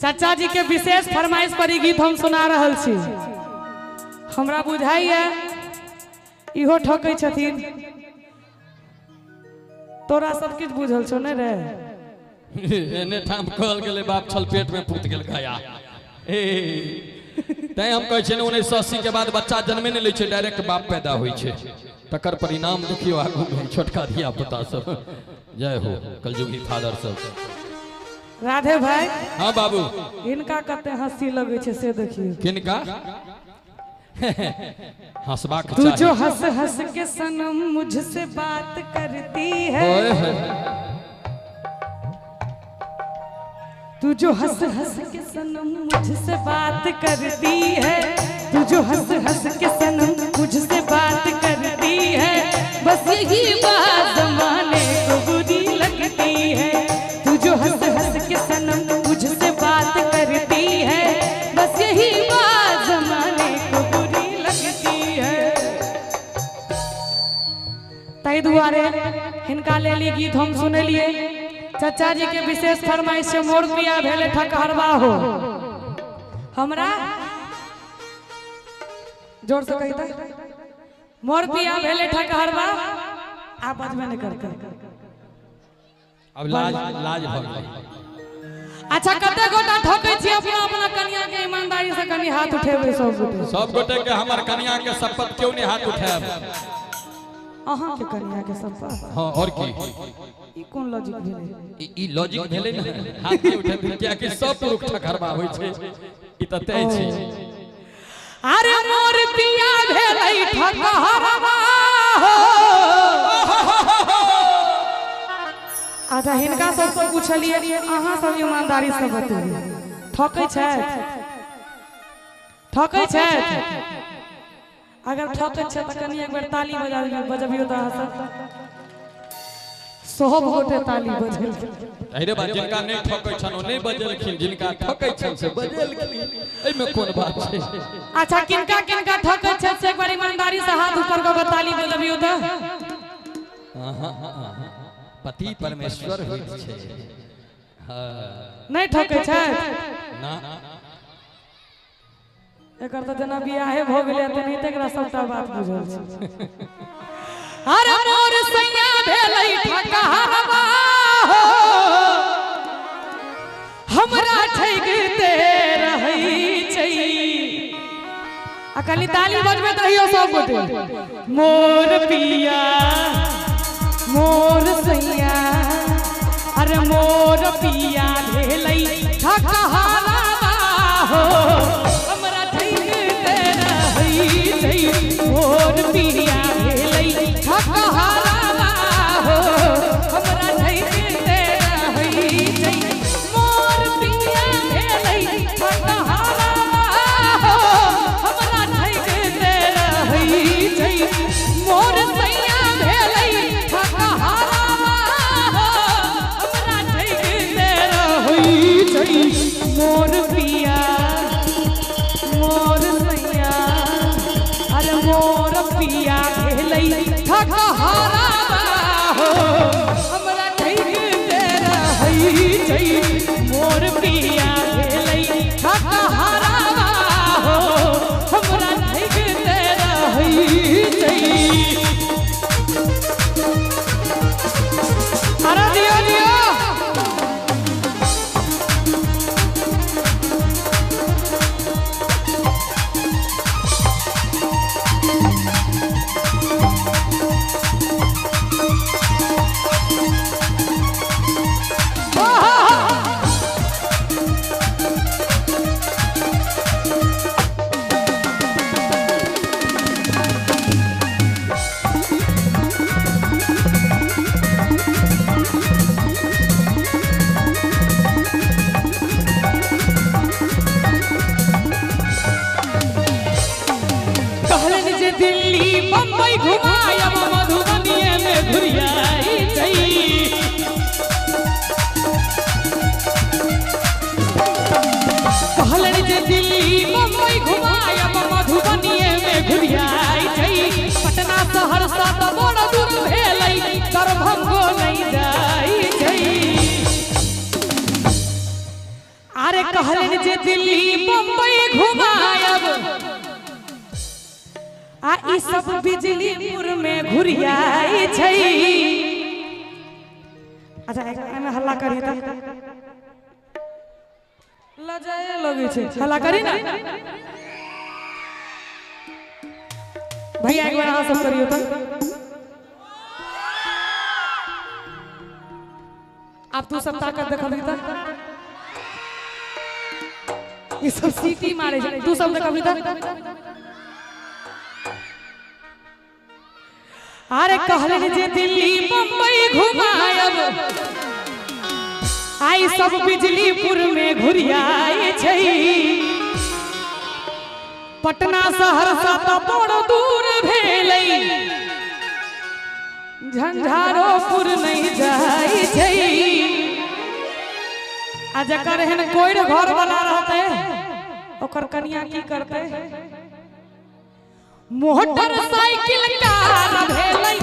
चाचा जी के विशेष फरमाइश पर ई गीत हम सुना रहल छी। हमरा बुझाइए इहो ठकै छथिन। तोरा सब किछ बुझल छौ ने रे? एने ठाम कहल गेले बाप छल पेट में फूट गेल गया। तै हम कहै छियै 1980 के बाद बच्चा जन्मे नहीं लै छै, डायरेक्ट बाप पैदा होइ छै। तकर परिणाम देखियो आगू में छोटका धिया पुता सब। जय हो कलयुगी फादर सब। राधे भाई। हाँ बाबू। इनका कते हंसी लगे छे से देखिए। किनका? हंसबा के तू जो हंस हंस के सनम मुझसे बात करती है, तू जो हंस हंस के सनम मुझसे बात करती है, तू जो हंस हंस के सनम मुझसे बात करती है, बस यही बात ज़माने को बुरी लगती है। तू जो हंस हंस के सनम मुझसे बात करती है, बस यही बात ज़माने को बुरी लगती है। ताई दुआरे हिनका ले ली गीत हम सुनलिए। चाचा जी के विशेष फरमाइश से मोर पिया भेले ठकहरवा हो। हमरा जोर से कही था, मोर पिया भेले ठकहरवा। आप बजबे नहीं करते। अब लाज भ गेल। अच्छा कते गोटा ठकै छी अपना अपना कन्या के ईमानदारी से कनी हाथ उठेबै सब गोटे के हमर कन्या के शपथ क्यों नहीं हाथ उठाएब? अहाँ के कन्या के शपथ? हां और की ई कोन लॉजिक भेलै? ई लॉजिक भेलै ना, हाथ नहीं उठेबै किया कि सब पुरुष ठकहरवा होय छै। ई त तय छै। अरे मोर पिया भेलै ठकहरवा हो। अच्छा हिनका सबसे पूछलिए अहाँ सब ईमानदारी से बतैलिए ठकै छै? ठकै छै? अगर ठकै छै त कनी एक बेर ताली बजाबियो त अहाँ सब सब गोटे ताली बजेल। अरे बा जिनका नहीं ठकै छन ओ नहीं बजेलखिन, जिनका ठकै छन से बजेलखिन। एई में कोन बात छै? अच्छा किनका किनका ठकै छै से एक बार ईमानदारी से हाथ ऊपर क के ताली बजाबियो त। पति परमेश्वर होइत छै। नहीं ठकै छै ना एकर त जना बियाहे भ गेलै त नहीं तकरा सबटा बात बुझल छै। अरे मोर सैया भेलै ठकहरवा हो, हमरा ठकते रहै छै। आ कनी ताली बजबे त रहियो सब गोटे। मोर पिया मोर सैया, अरे मोर पिया भेलै ठकहरवा हो, हमरा ठकते रहै छै। मोर पिया भेलै ठकहरवा हो, हमरा ठकते रहै छै। मोर पिया भेलै ठकहरवा हो, हमरा ठकते रहै छै। मोर सैया भेलै ठकहरवा हो, हमरा ठकते रहै छै। मोर पिया मोर सैया, अरे मोर पिया भेलै ठकहरवा हो, हमरा ठकते रहै छै। मोर पिया भेलै ठकहरवा हो, हमरा ठकते रहै छै। अरे दियो दियो घुमायब मधुबनिए में घुरियाई छै। कहलन जे दिल्ली मुंबई घुमायब मधुबनिए में घुरियाई छै। पटना सहरसा त बड़ दूर भेलै, दरभंगो नहीं जाई छै। अरे कहलन जे दिल्ली बम्बई घुमायब आ ई सब बिजलीपुर में घुरियाई छै। अच्छा एमे हल्ला करी त लजाए लगे छै, हल्ला करी ना भैया, एक बार सब करियो तो। अब तू सब ताकत देखबी त ये सब सीटी मारे छै, तू सब देखबी त। अरे कहलन जे दिल्ली बम्बई घुमायब आई सब बिजलीपुर में घुरियाई छै। पटना सहरसा तो बड़ दूर भेलै, झंझारोपुर नहीं जाई छै। आ जकर एहन कोई घर वाला रहते ओकर कन्या की करते, मोटरसाइकिल कार भेलै